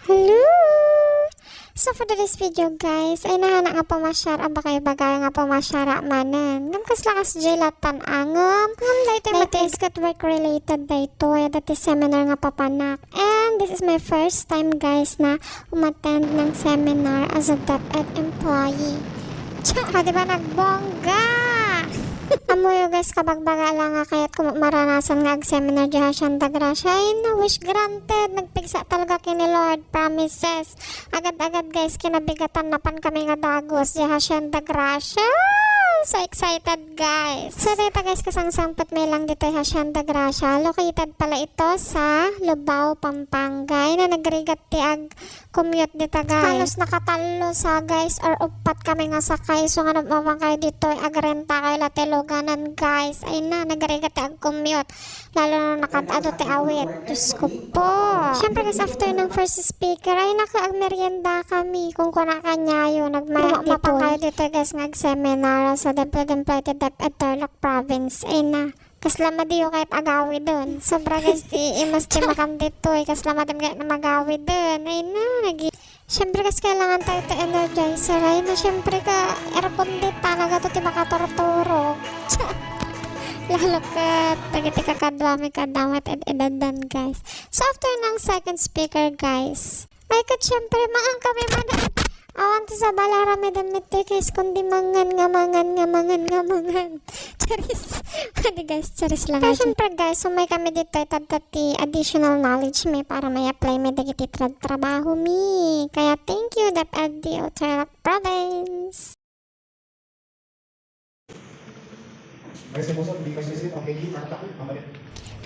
Hello! So for today's video guys, ay nahana nga pamasyara ba kayo bagay nga pamasyara manan. Ngam lakas jelatan angam. Ngam dayto iskat work related dayto ay dati seminar nga papanak. And this is my first time guys na umattend ng seminar as a DepEd employee. Tsaka diba nagbongga? Amo yo guys kabagbaga lang nga kaya't maranasan nga ag seminar diha siyang dagrasya ay na wish granted nagpigsa talaga kini Lord promises agad-agad guys kinabigatan na pan kami nga dagos diha siyang dagrasya. So excited guys. So dito guys kasang-sampot may lang dito Hacienda Gracia. Located pala ito sa Lubao, Pampanga. Na nagrigat ti ag commute dito guys. Halos nakatalo sa guys or upat kami nga sakay. So nga namamang kayo dito agrenta kayo latiloganan guys. Ay na nagrigat ti ag commute. Lalo na nakatado ti awit. Diyos ko po. Siyempre guys after ng first speaker ay nakaag merienda kami. Kung kuna kanyayo nagmapang kayo dito guys nga seminar sa DepEd employee DepEd Tarlac Province. Ay na. Kaslama diyo kahit agawi dun. Sobra guys imas ti makam dito eh. Kaslama din kahit na magawi dun. Ay na. Siyempre kasi kailangan tayo to energizer. Ay na siyempre ka aircon dito. Talaga to ti makatorturo. Lalo ka tagiti kakadwami kadamit at edadan guys. So after ng second speaker guys. Ay kat siyempre maang kami madan. Awan to sa balara medan miti guys kundi mangan. Charis. Hindi guys, charis lang. Pero syempre guys, sumay kami dito tati additional knowledge may para may apply may dagiti trabaho mi. Kaya thank you DepEd Tarlac Province.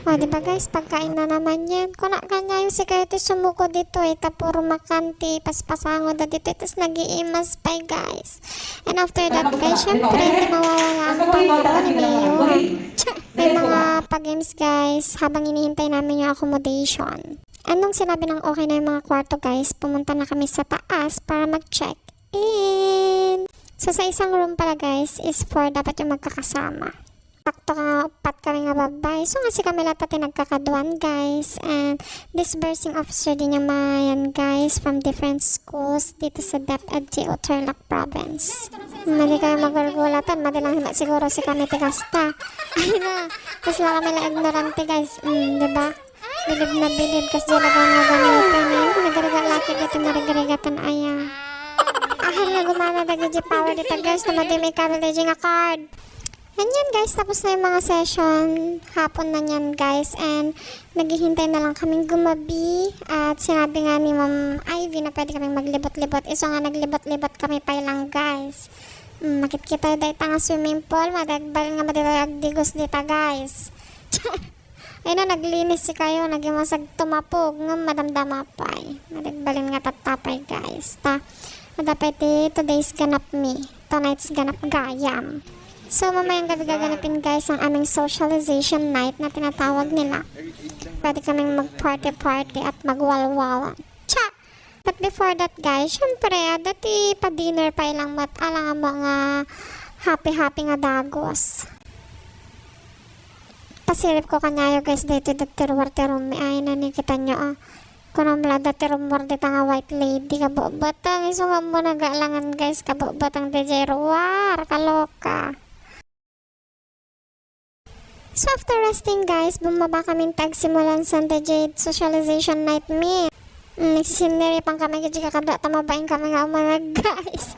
O, diba guys, pagkain na naman yan. Kuna kanya yung security sumuko dito tapuro makanti, paspasango da dito, tapos nag-iimas pa guys. And after that guys, syempre, hindi mawawala ang pagkain ni Mayor. May mga pag-games guys, habang inihintay namin yung accommodation. Anong sinabi ng okay na yung mga kwarto guys, pumunta na kami sa taas para mag-check in. So sa isang room pala guys, is 4 dapat yung magkakasama. Sakto ka upat kami nga babay. So kasi kami lahat pati nagkakaduan guys. And disbursing officer din yung mayan guys from different schools dito sa DepEd Tarlac Province. Mali kayo magulgulatan. Madilang hima siguro si kami tigasta. Ay na. Kasi lang kami lang ignorante guys. Diba? Bilib na bilib. Kasi dilagang nga gamitin. Nagarigat laki dito marigarigatang aya. Ahal na gumana dagi power dito guys. Na madimi ka religion nga card. Yan guys, tapos na yung mga session, hapon na yan guys, and naghihintay na lang kaming gumabi, at sinabi nga ni Ma'am Ivy na pwede kaming maglibot-libot, so nga naglibot-libot kami pa lang guys. Makikita dahil nga swimming pool, madagbal nga madalag digos dita guys. Ayun na, naglinis si kayo, nagimasag tumapog, nga madamdamapay, madagbalin nga tatapay guys. Madapay today's ganap me, tonight's ganap gayam. So, mamayang gabi gaganapin guys ang aming socialization night na tinatawag nila. Pwede kaming mag-party-party at magwalwalan. Cha! But before that guys, syempre, dati pa-dinner pa ilang matalang ang mga happy-happy nga dagos. Pasilip ko kanyayo guys, dati dati-ruwar-tirumi. Ay, nanikita nyo Kung namla dati-rumor dito nga white lady, kabot-batang. Iso nga mo nagalangan guys, kabot-batang DJ Ruwar, kaloka. So after resting guys, bumaba kami tagsimulan sa Jade Socialization Night me. Nagsisiniri pang kami kasi kakabla tamabain kami nga umarag guys.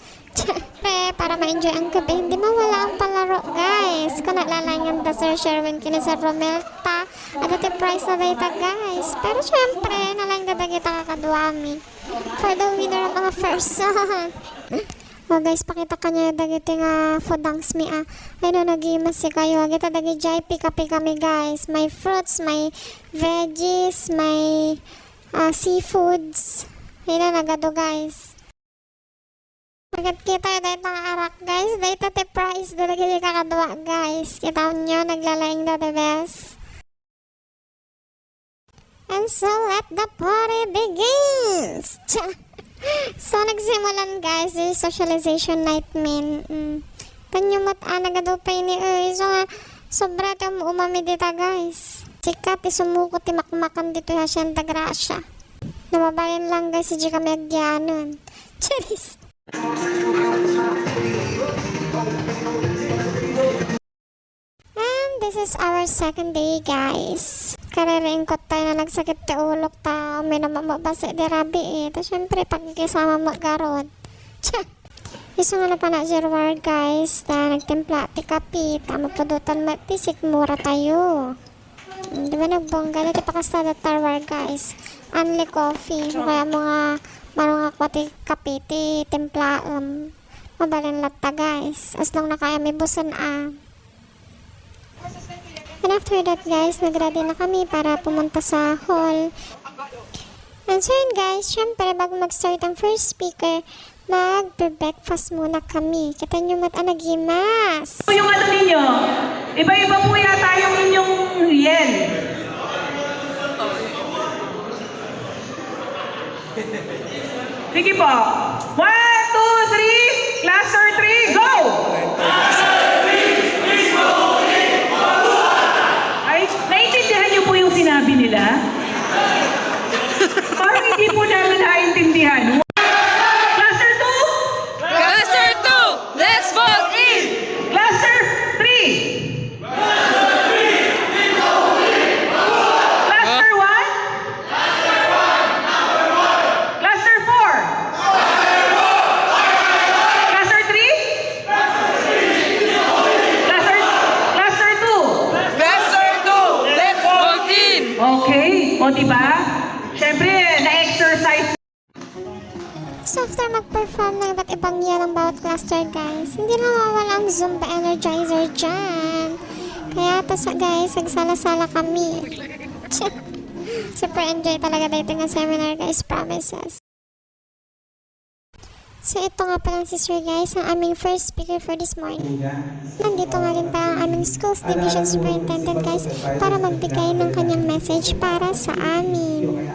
Para ma-enjoy ang gabi, hindi mawala ang palaro guys. Kung nalalangan da Sir Sherwin kini Sir Romelta, adati price na data guys. Pero syempre, nalang dada kita kakaduami. For the winner of mga first song. O guys, pakita kanya dagiti nga fodangs mi Ay no, nag-imas si kayo. Agita dagi jay pika-pika kami guys. May fruits, may veggies, may seafoods. Ay na, nagado guys. Agad kita dahil mga arak guys. Dahil tate price dagiti kakadwa guys. Kita nyo, naglalaing da the best. And so, let the party begins! So, nagsimulan guys, yung socialization night min. Kanyumot nagado pa ini so nga, sobra tayo umami dito guys. Sikat, isumuko ti makmakan dito Hacienda Gracia. Nababalin lang guys, si kami agyanon. Charis! And this is our second day guys. Kaririingkot tayo na nagsakit ti ulok ta. May namamabasi di rabi eh. Tapos syempre pag kisama mo garod. Tsa! Isang ano pa na jerwar guys. Na nagtimpla ti kapi. Tama padutan matisik mura tayo. Di ba nagbongga? Dito pa kastada tarwar guys. Only coffee. Kaya mga marunga ko ti kapi ti timpla. Mabalin latta guys. As long na kaya may busan And after that guys, nag-ready na kami para pumunta sa hall. And so yun guys, syempre bago mag-start ang first speaker, mag-breakfast muna kami. Kita nyo nagimas. Yung ano ninyo, iba-iba po yata yung inyong yen. Sige po. 1, 2, 3, cluster 3, go! Naintindihan niyo po yung sinabi nila? Parang hindi po namin naintindihan. Cluster 2? Cluster 2, let's vote in! Cluster 3? Cluster 1? Cluster 4? Cluster 3? Cluster 2? Cluster 2, let's vote in! Okay, o diba? Siyempre, na-exercise. So after mag-perform ng iba't ibang yan ng bawat cluster guys, hindi na mawawala ang Zumba Energizer dyan. Kaya guys, nagsala-sala kami. Super enjoy talaga dito ng seminar guys, promises. So ito nga palang si Sir guys, ang aming first speaker for this morning. Nandito nga rin pa ang aming schools division superintendent guys para magbigay ng kanyang message para sa amin.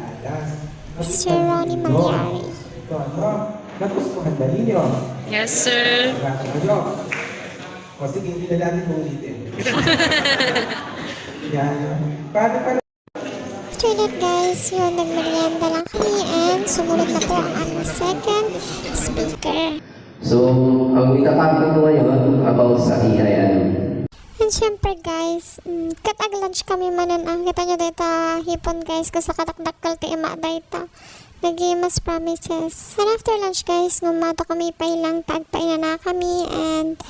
Si Sir Ronnie Mangyari. Nagustuhan ba ninyo? Yes, sir. O sige, hindi na natin ulitin. Yan. Paano? After that guys, yun, nagmerienda lang kami and sumunod na po ang aming second speaker. So, ang itatanong ko ngayon about sa AI. And syempre guys, katag lunch kami manan ang kita nyo dito hipon guys kasi kadakdakal ti ima dayta. Nag-imas promises. And after lunch guys, ngumato kami pa ilang tagpaina na kami and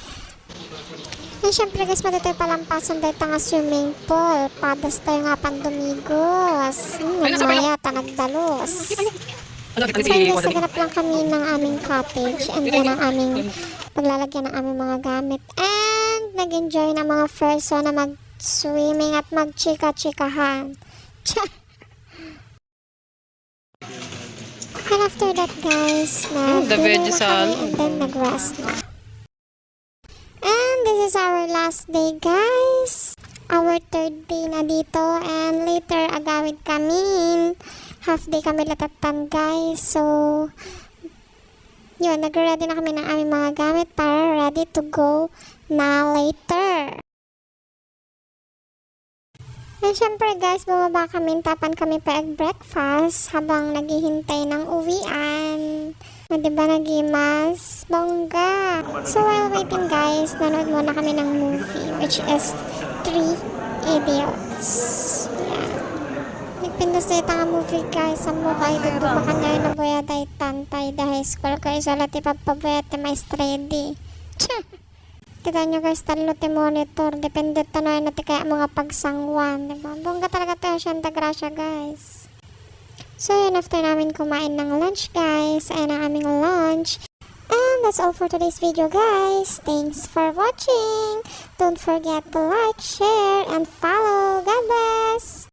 syempre guys, matatoy palampasan dahil nga swimming pool. Padas tayo nga pandumigos. Namaya, nagdalos. So guys, naganap lang kami ng aming cottage and then ang aming paglalagyan ng aming mga gamit. And nag-enjoy na mga person na mag-swimming at mag-chika-chikahan. And after that guys, veggie salad. and then nag-rest na. And this is our last day guys. Our third day na dito and later agawid kami. Half day kami latatan guys. So, yun, nag-ready na kami ng aming mga gamit para ready to go na later. And syempre guys, bumaba kami, tapan kami pa breakfast habang naghihintay ng uwian. Na diba nagimas? Bongga! So while waiting guys, nanood muna kami ng movie which is 3 Idiots. Yeah. Nagpindos na ito nga movie guys sa mukha. Idudubakan na yun na buya dahi tantay da high school ko isola ti papabuya ti maestredi. Kita nyo guys, talo ti monitor. Depende to na yun ti kaya mga pagsangwan. Diba? Bongga talaga tayo siya grasya guys. So yun, after namin kumain ng lunch guys, ayan ang aming lunch. And that's all for today's video guys. Thanks for watching. Don't forget to like, share, and follow. God bless!